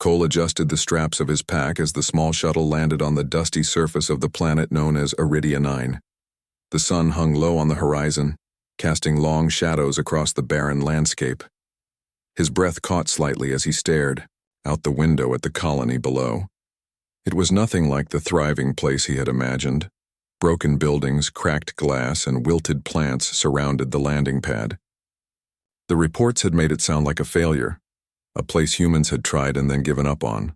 Cole adjusted the straps of his pack as the small shuttle landed on the dusty surface of the planet known as Iridia 9. The sun hung low on the horizon, casting long shadows across the barren landscape. His breath caught slightly as he stared out the window at the colony below. It was nothing like the thriving place he had imagined. Broken buildings, cracked glass, and wilted plants surrounded the landing pad. The reports had made it sound like a failure, a place humans had tried and then given up on.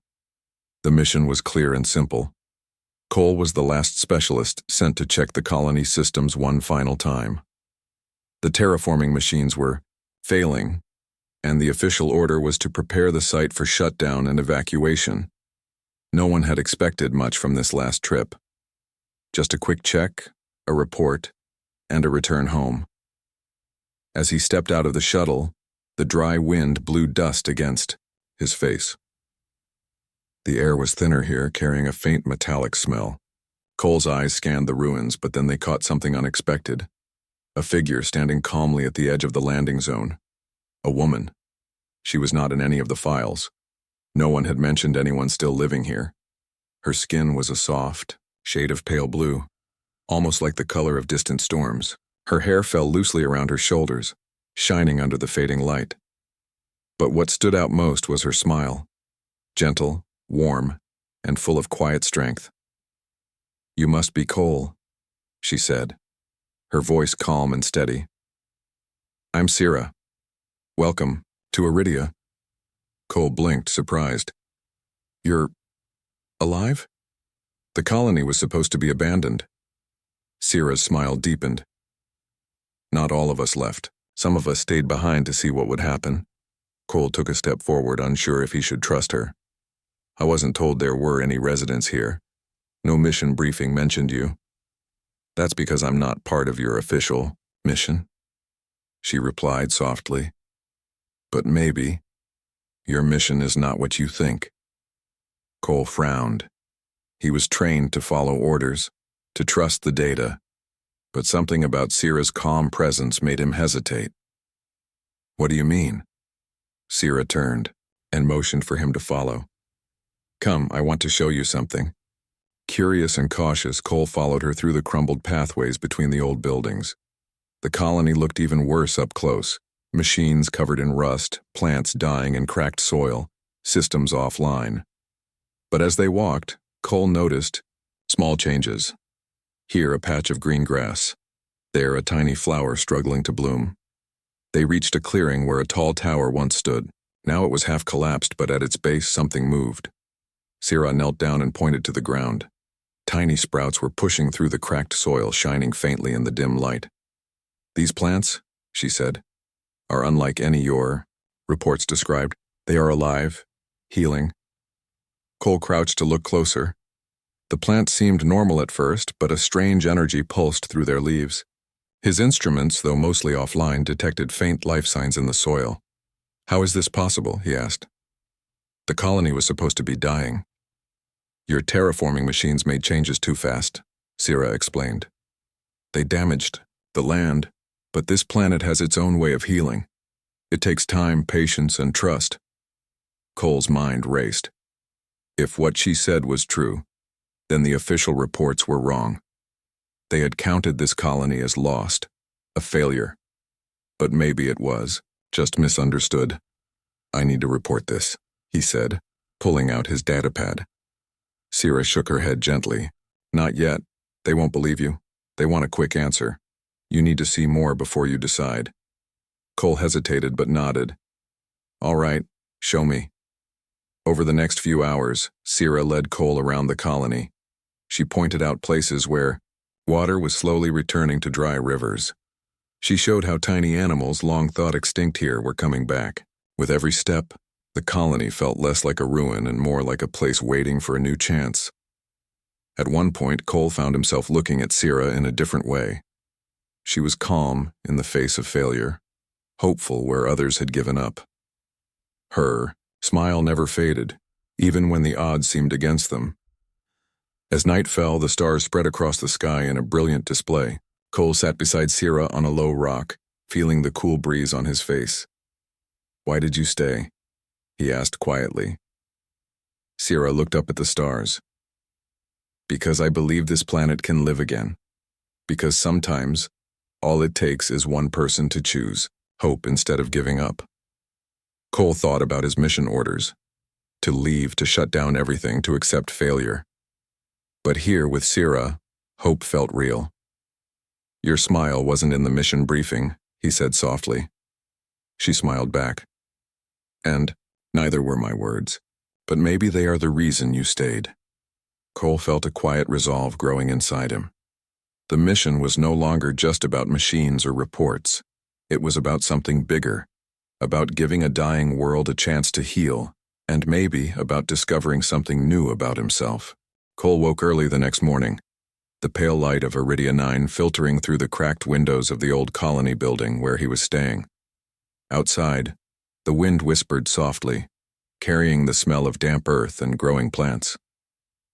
The mission was clear and simple. Cole was the last specialist sent to check the colony systems one final time. The terraforming machines were failing, and the official order was to prepare the site for shutdown and evacuation. No one had expected much from this last trip. Just a quick check, a report, and a return home. As he stepped out of the shuttle, the dry wind blew dust against his face. The air was thinner here, carrying a faint metallic smell. Cole's eyes scanned the ruins, but then they caught something unexpected. A figure standing calmly at the edge of the landing zone. A woman. She was not in any of the files. No one had mentioned anyone still living here. Her skin was a soft shade of pale blue, almost like the color of distant storms. Her hair fell loosely around her shoulders, shining under the fading light. But what stood out most was her smile. Gentle, warm, and full of quiet strength. "You must be Cole," she said, her voice calm and steady. "I'm Sira. Welcome to Iridia." Cole blinked, surprised. "You're alive?" The colony was supposed to be abandoned. Sira's smile deepened. "Not all of us left. Some of us stayed behind to see what would happen." Cole took a step forward, unsure if he should trust her. "I wasn't told there were any residents here. No mission briefing mentioned you." "That's because I'm not part of your official mission," she replied softly. "But maybe your mission is not what you think." Cole frowned. He was trained to follow orders, to trust the data, but something about Sira's calm presence made him hesitate. "What do you mean?" Sira turned and motioned for him to follow. "Come, I want to show you something." Curious and cautious, Cole followed her through the crumbled pathways between the old buildings. The colony looked even worse up close. Machines covered in rust, plants dying in cracked soil, systems offline. But as they walked, Cole noticed small changes. Here a patch of green grass, there a tiny flower struggling to bloom. They reached a clearing where a tall tower once stood. Now it was half collapsed, but at its base something moved. Sira knelt down and pointed to the ground. Tiny sprouts were pushing through the cracked soil, shining faintly in the dim light. "These plants," she said, "are unlike any your reports described. They are alive, healing." Cole crouched to look closer. The plants seemed normal at first, but a strange energy pulsed through their leaves. His instruments, though mostly offline, detected faint life signs in the soil. "How is this possible?" he asked. "The colony was supposed to be dying." "Your terraforming machines made changes too fast," Sira explained. "They damaged the land, but this planet has its own way of healing. It takes time, patience, and trust." Cole's mind raced. If what she said was true, then the official reports were wrong. They had counted this colony as lost, a failure. But maybe it was just misunderstood. "I need to report this," he said, pulling out his datapad. Sira shook her head gently. "Not yet. They won't believe you. They want a quick answer. You need to see more before you decide." Cole hesitated but nodded. "All right, show me." Over the next few hours, Sira led Cole around the colony. She pointed out places where water was slowly returning to dry rivers. She showed how tiny animals long thought extinct here were coming back. With every step, the colony felt less like a ruin and more like a place waiting for a new chance. At one point, Cole found himself looking at Sira in a different way. She was calm in the face of failure, hopeful where others had given up. Her smile never faded, even when the odds seemed against them. As night fell, the stars spread across the sky in a brilliant display. Cole sat beside Sira on a low rock, feeling the cool breeze on his face. "Why did you stay?" he asked quietly. Sierra looked up at the stars. Because I believe this planet can live again. Because sometimes, all it takes is one person to choose hope instead of giving up. Cole thought about his mission orders. To leave, to shut down everything, to accept failure. But here, with Sierra, hope felt real. Your smile wasn't in the mission briefing, he said softly. She smiled back. And neither were my words. But maybe they are the reason you stayed. Cole felt a quiet resolve growing inside him. The mission was no longer just about machines or reports. It was about something bigger, about giving a dying world a chance to heal, and maybe about discovering something new about himself. Cole woke early the next morning, the pale light of Iridia 9 filtering through the cracked windows of the old colony building where he was staying. Outside, the wind whispered softly, carrying the smell of damp earth and growing plants.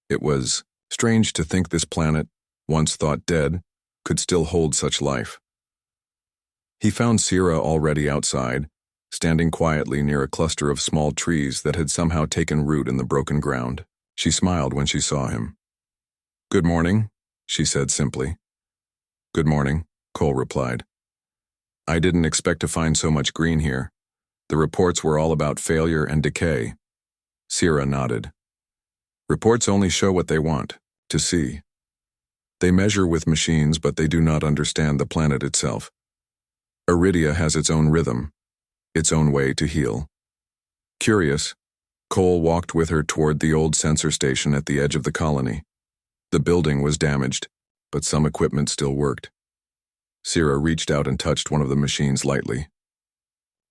It was strange to think this planet, once thought dead, could still hold such life. He found Sierra already outside, standing quietly near a cluster of small trees that had somehow taken root in the broken ground. She smiled when she saw him. "Good morning," she said simply. "Good morning," Cole replied. "I didn't expect to find so much green here. The reports were all about failure and decay." Sierra nodded. "Reports only show what they want to see. They measure with machines, but they do not understand the planet itself. Iridia has its own rhythm, its own way to heal." Curious, Cole walked with her toward the old sensor station at the edge of the colony. The building was damaged, but some equipment still worked. Sierra reached out and touched one of the machines lightly.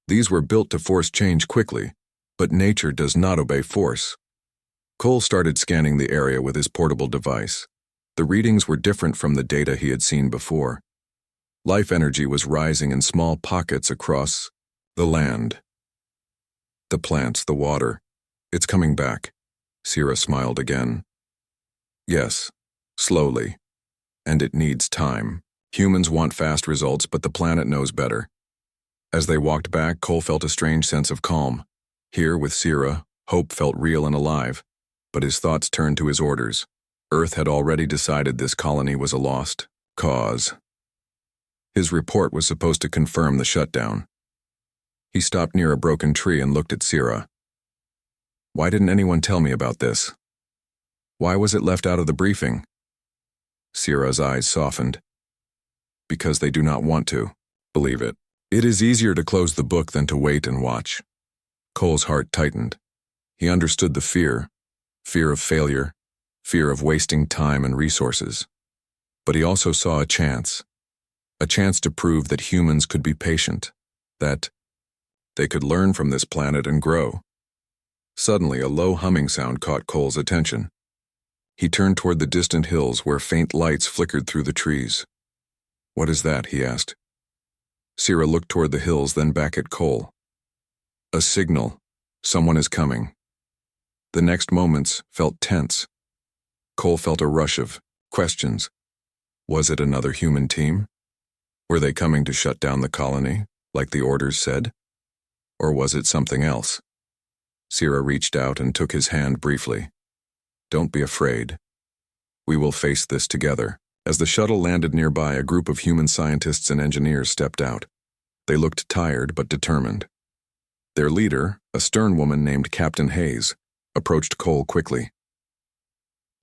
These were built to force change quickly, but nature does not obey force. Cole started scanning the area with his portable device. The readings were different from the data he had seen before. Life energy was rising in small pockets across the land. The plants, the water. "It's coming back." Sierra smiled again. "Yes, slowly. And it needs time. Humans want fast results, but the planet knows better." As they walked back, Cole felt a strange sense of calm. Here, with Sierra, hope felt real and alive, but his thoughts turned to his orders. Earth had already decided this colony was a lost cause. His report was supposed to confirm the shutdown. He stopped near a broken tree and looked at Sierra. "Why didn't anyone tell me about this? Why was it left out of the briefing?" Sierra's eyes softened. "Because they do not want to. Believe it. It is easier to close the book than to wait and watch." Cole's heart tightened. He understood the fear of failure, fear of wasting time and resources. But he also saw a chance to prove that humans could be patient, that they could learn from this planet and grow. Suddenly, a low humming sound caught Cole's attention. He turned toward the distant hills where faint lights flickered through the trees. "What is that?" he asked. Sierra looked toward the hills, then back at Cole. "A signal. Someone is coming." The next moments felt tense. Cole felt a rush of questions. Was it another human team? Were they coming to shut down the colony, like the orders said? Or was it something else? Sierra reached out and took his hand briefly. "Don't be afraid. We will face this together." As the shuttle landed nearby, a group of human scientists and engineers stepped out. They looked tired but determined. Their leader, a stern woman named Captain Hayes, approached Cole quickly.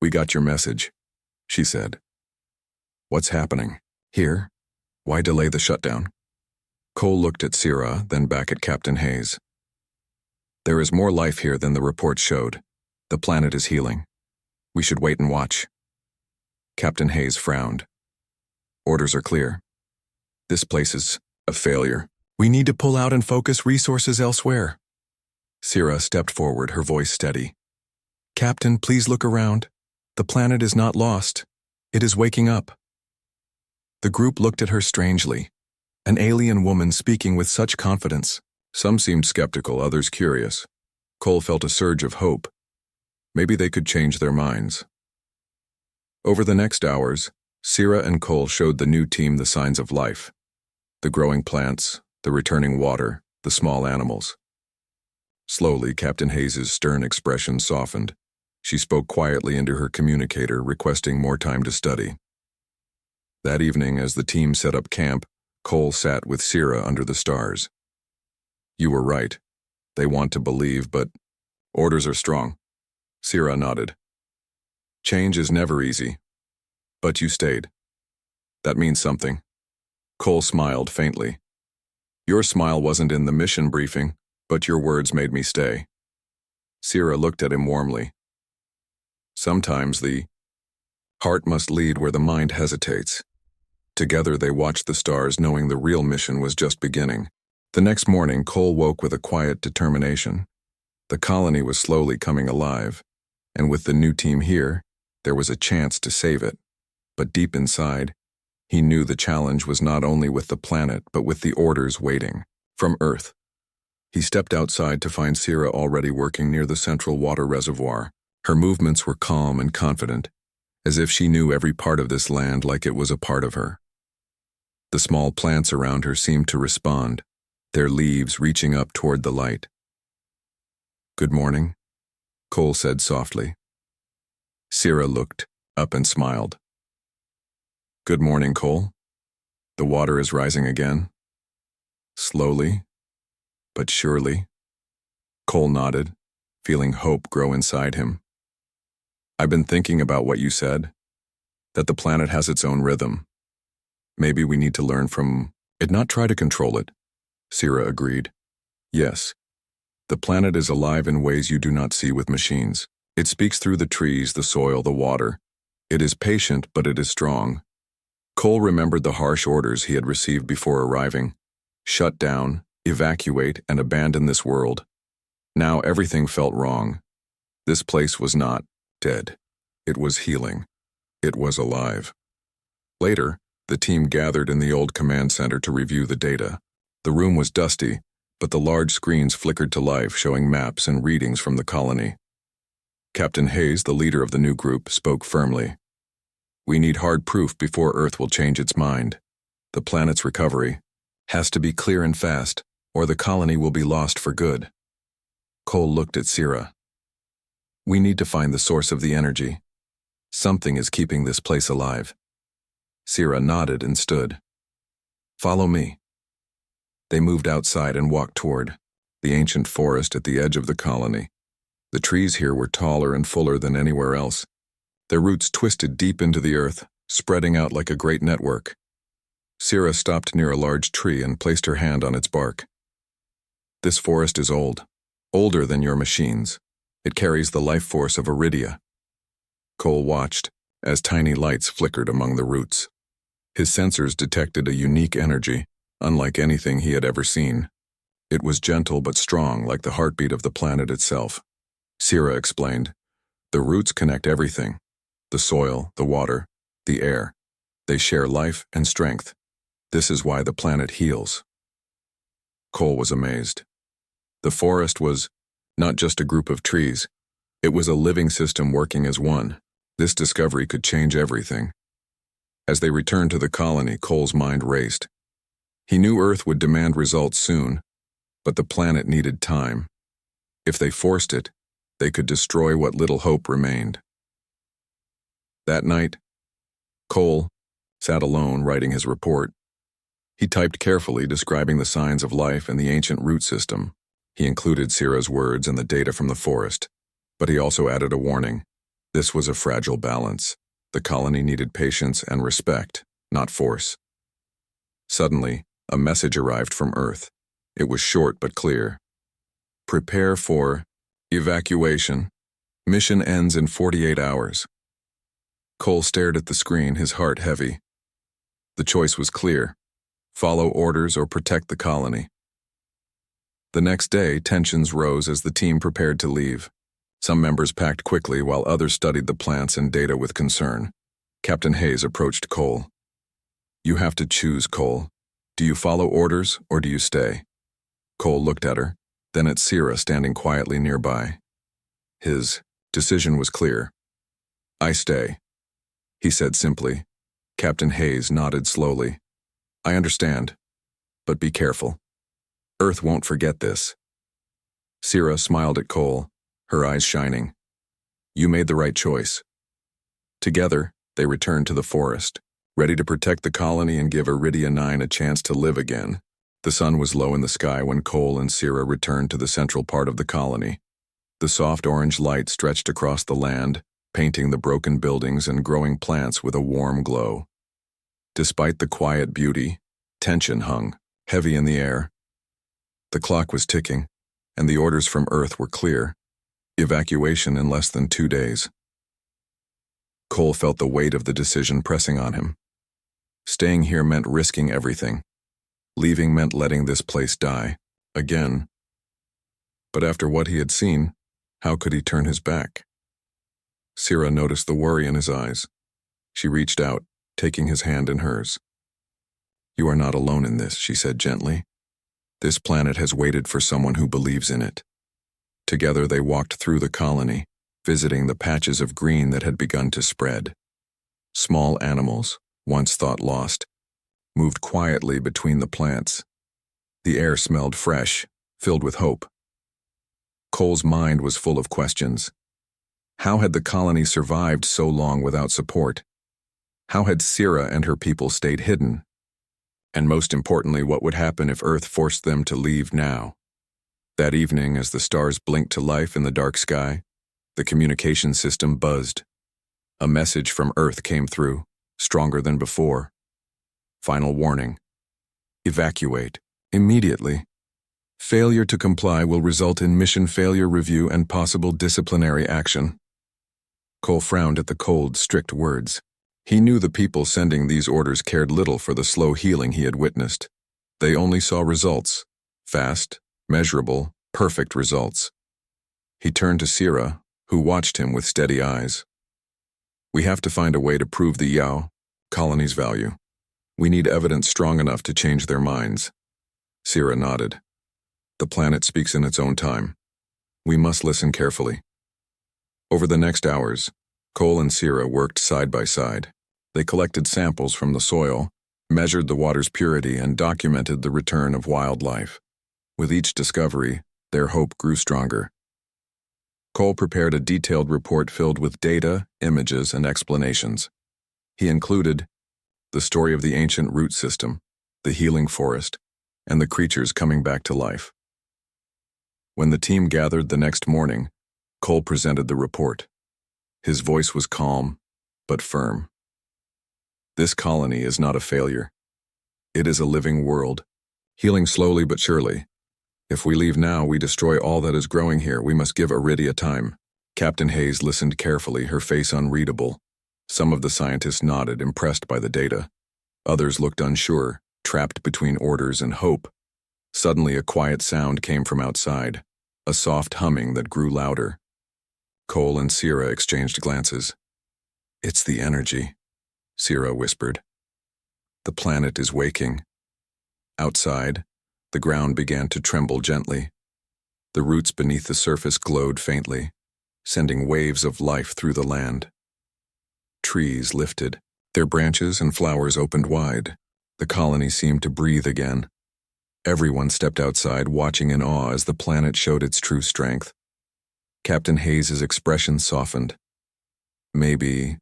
"We got your message," she said. "What's happening? Here? Why delay the shutdown?" Cole looked at Sierra, then back at Captain Hayes. "There is more life here than the report showed. The planet is healing. We should wait and watch." Captain Hayes frowned. "Orders are clear. This place is a failure. We need to pull out and focus resources elsewhere." Sierra stepped forward, her voice steady. "Captain, please look around. The planet is not lost. It is waking up." The group looked at her strangely. An alien woman speaking with such confidence. Some seemed skeptical, others curious. Cole felt a surge of hope. Maybe they could change their minds. Over the next hours, Sierra and Cole showed the new team the signs of life. The growing plants, the returning water, the small animals. Slowly, Captain Hayes's stern expression softened. She spoke quietly into her communicator, requesting more time to study. That evening, as the team set up camp, Cole sat with Sierra under the stars. "You were right. They want to believe, but orders are strong." Sierra nodded. "Change is never easy. But you stayed. That means something." Cole smiled faintly. "Your smile wasn't in the mission briefing, but your words made me stay." Sierra looked at him warmly. "Sometimes the heart must lead where the mind hesitates." Together they watched the stars, knowing the real mission was just beginning. The next morning, Cole woke with a quiet determination. The colony was slowly coming alive, and with the new team here, there was a chance to save it. But deep inside, he knew the challenge was not only with the planet, but with the orders waiting from Earth. He stepped outside to find Sierra already working near the central water reservoir. Her movements were calm and confident, as if she knew every part of this land like it was a part of her. The small plants around her seemed to respond, their leaves reaching up toward the light. "Good morning," Cole said softly. Sierra looked up and smiled. "Good morning, Cole. The water is rising again." "Slowly, but surely." Cole nodded, feeling hope grow inside him. "I've been thinking about what you said, that the planet has its own rhythm. Maybe we need to learn from it, not try to control it." Sierra agreed. "Yes, the planet is alive in ways you do not see with machines. It speaks through the trees, the soil, the water. It is patient, but it is strong." Cole remembered the harsh orders he had received before arriving. Shut down, evacuate, and abandon this world. Now everything felt wrong. This place was not dead. It was healing. It was alive. Later, the team gathered in the old command center to review the data. The room was dusty, but the large screens flickered to life, showing maps and readings from the colony. Captain Hayes, the leader of the new group, spoke firmly. "We need hard proof before Earth will change its mind. The planet's recovery has to be clear and fast, or the colony will be lost for good." Cole looked at Sierra. "We need to find the source of the energy. Something is keeping this place alive." Sierra nodded and stood. "Follow me." They moved outside and walked toward the ancient forest at the edge of the colony. The trees here were taller and fuller than anywhere else. Their roots twisted deep into the earth, spreading out like a great network. Sierra stopped near a large tree and placed her hand on its bark. "This forest is old, older than your machines. It carries the life force of Iridia." Cole watched as tiny lights flickered among the roots. His sensors detected a unique energy, unlike anything he had ever seen. It was gentle but strong, like the heartbeat of the planet itself. Sierra explained, "The roots connect everything. The soil, the water, the air. They share life and strength. This is why the planet heals." Cole was amazed. The forest was not just a group of trees. It was a living system working as one. This discovery could change everything. As they returned to the colony, Cole's mind raced. He knew Earth would demand results soon, but the planet needed time. If they forced it, they could destroy what little hope remained. That night, Cole sat alone writing his report. He typed carefully, describing the signs of life in the ancient root system. He included Sierra's words and the data from the forest, but he also added a warning. This was a fragile balance. The colony needed patience and respect, not force. Suddenly, a message arrived from Earth. It was short but clear. "Prepare for evacuation. Mission ends in 48 hours. Cole stared at the screen, his heart heavy. The choice was clear. Follow orders or protect the colony. The next day, tensions rose as the team prepared to leave. Some members packed quickly while others studied the plants and data with concern. Captain Hayes approached Cole. "You have to choose, Cole. Do you follow orders or do you stay?" Cole looked at her, then at Sierra standing quietly nearby. His decision was clear. "I stay," he said simply. Captain Hayes nodded slowly. "I understand, but be careful. Earth won't forget this." Sira smiled at Cole, her eyes shining. You made the right choice. Together, they returned to the forest, ready to protect the colony and give Iridia 9 a chance to live again. The sun was low in the sky when Cole and Sira returned to the central part of the colony. The soft orange light stretched across the land, painting the broken buildings and growing plants with a warm glow. Despite the quiet beauty, tension hung, heavy in the air. The clock was ticking, and the orders from Earth were clear. Evacuation in less than 2 days. Cole felt the weight of the decision pressing on him. Staying here meant risking everything. Leaving meant letting this place die, again. But after what he had seen, how could he turn his back? Sira noticed the worry in his eyes. She reached out, taking his hand in hers. You are not alone in this, she said gently. This planet has waited for someone who believes in it. Together they walked through the colony, visiting the patches of green that had begun to spread. Small animals, once thought lost, moved quietly between the plants. The air smelled fresh, filled with hope. Cole's mind was full of questions. How had the colony survived so long without support? How had Sira and her people stayed hidden? And most importantly, what would happen if Earth forced them to leave now? That evening, as the stars blinked to life in the dark sky, the communication system buzzed. A message from Earth came through, stronger than before. Final warning. Evacuate, immediately. Failure to comply will result in mission failure review and possible disciplinary action. Cole frowned at the cold, strict words. He knew the people sending these orders cared little for the slow healing he had witnessed. They only saw results. Fast, measurable, perfect results. He turned to Sira, who watched him with steady eyes. We have to find a way to prove the Yao colony's value. We need evidence strong enough to change their minds. Sira nodded. The planet speaks in its own time. We must listen carefully. Over the next hours, Cole and Sira worked side by side. They collected samples from the soil, measured the water's purity, and documented the return of wildlife. With each discovery, their hope grew stronger. Cole prepared a detailed report filled with data, images, and explanations. He included the story of the ancient root system, the healing forest, and the creatures coming back to life. When the team gathered the next morning, Cole presented the report. His voice was calm, but firm. This colony is not a failure. It is a living world, healing slowly but surely. If we leave now, we destroy all that is growing here. We must give Iridia time. Captain Hayes listened carefully, her face unreadable. Some of the scientists nodded, impressed by the data. Others looked unsure, trapped between orders and hope. Suddenly, a quiet sound came from outside, a soft humming that grew louder. Cole and Sira exchanged glances. It's the energy, Sira whispered. The planet is waking. Outside, the ground began to tremble gently. The roots beneath the surface glowed faintly, sending waves of life through the land. Trees lifted, their branches and flowers opened wide. The colony seemed to breathe again. Everyone stepped outside, watching in awe as the planet showed its true strength. Captain Hayes' expression softened. Maybe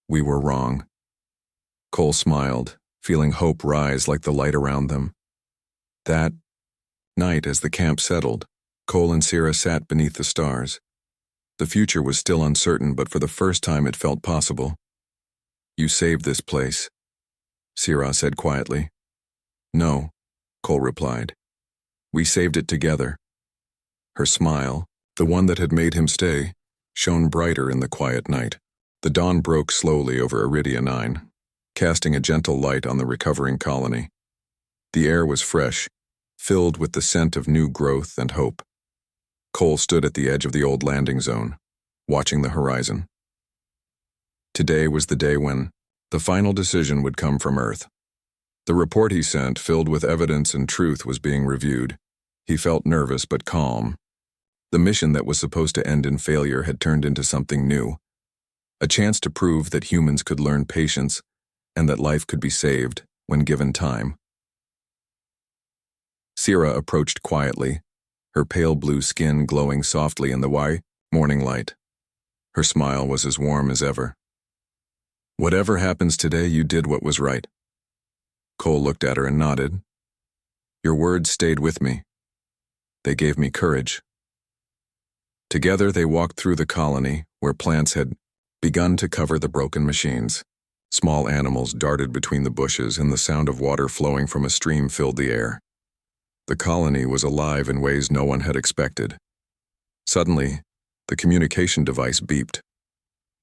we were wrong. Cole smiled, feeling hope rise like the light around them. That night, as the camp settled, Cole and Sira sat beneath the stars. The future was still uncertain, but for the first time it felt possible. You saved this place, Sira said quietly. No, Cole replied. We saved it together. Her smile, the one that had made him stay, shone brighter in the quiet night. The dawn broke slowly over Iridia 9, casting a gentle light on the recovering colony. The air was fresh, filled with the scent of new growth and hope. Cole stood at the edge of the old landing zone, watching the horizon. Today was the day when the final decision would come from Earth. The report he sent, filled with evidence and truth, was being reviewed. He felt nervous but calm. The mission that was supposed to end in failure had turned into something new, a chance to prove that humans could learn patience and that life could be saved when given time. Sira approached quietly, her pale blue skin glowing softly in the morning light. Her smile was as warm as ever. "Whatever happens today, you did what was right." Cole looked at her and nodded. "Your words stayed with me. They gave me courage." Together they walked through the colony, where plants had begun to cover the broken machines. Small animals darted between the bushes, and the sound of water flowing from a stream filled the air. The colony was alive in ways no one had expected. Suddenly, the communication device beeped.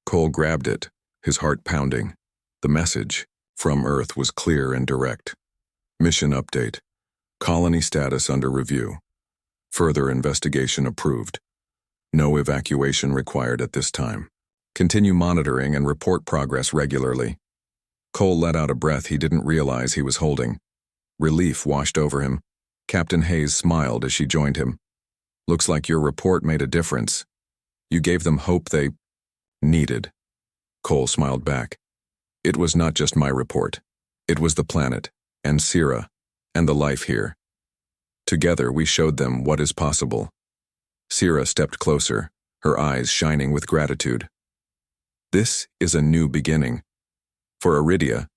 Cole grabbed it, his heart pounding. The message from Earth was clear and direct. "Mission update. Colony status under review. Further investigation approved. No evacuation required at this time. Continue monitoring and report progress regularly." Cole let out a breath he didn't realize he was holding. Relief washed over him. Captain Hayes smiled as she joined him. "Looks like your report made a difference. You gave them hope they needed." Cole smiled back. "It was not just my report. It was the planet, and Sira, and the life here. Together we showed them what is possible." Sira stepped closer, her eyes shining with gratitude. "This is a new beginning. For Iridia,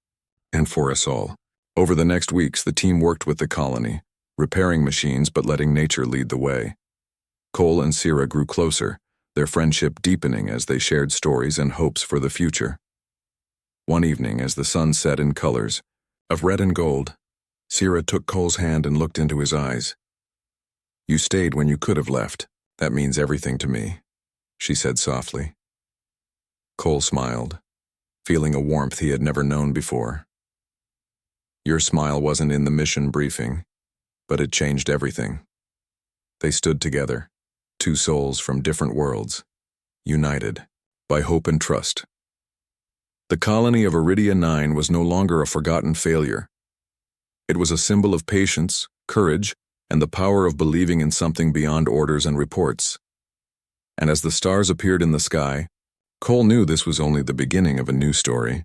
and for us all." Over the next weeks, the team worked with the colony, repairing machines but letting nature lead the way. Cole and Sira grew closer, their friendship deepening as they shared stories and hopes for the future. One evening, as the sun set in colors of red and gold, Sira took Cole's hand and looked into his eyes. "You stayed when you could have left. That means everything to me," she said softly. Cole smiled, feeling a warmth he had never known before. "Your smile wasn't in the mission briefing, but it changed everything." They stood together, two souls from different worlds, united by hope and trust. The colony of Iridia 9 was no longer a forgotten failure. It was a symbol of patience, courage, and the power of believing in something beyond orders and reports. And as the stars appeared in the sky, Cole knew this was only the beginning of a new story,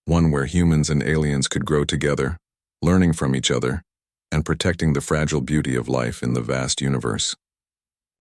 one where humans and aliens could grow together, learning from each other, and protecting the fragile beauty of life in the vast universe.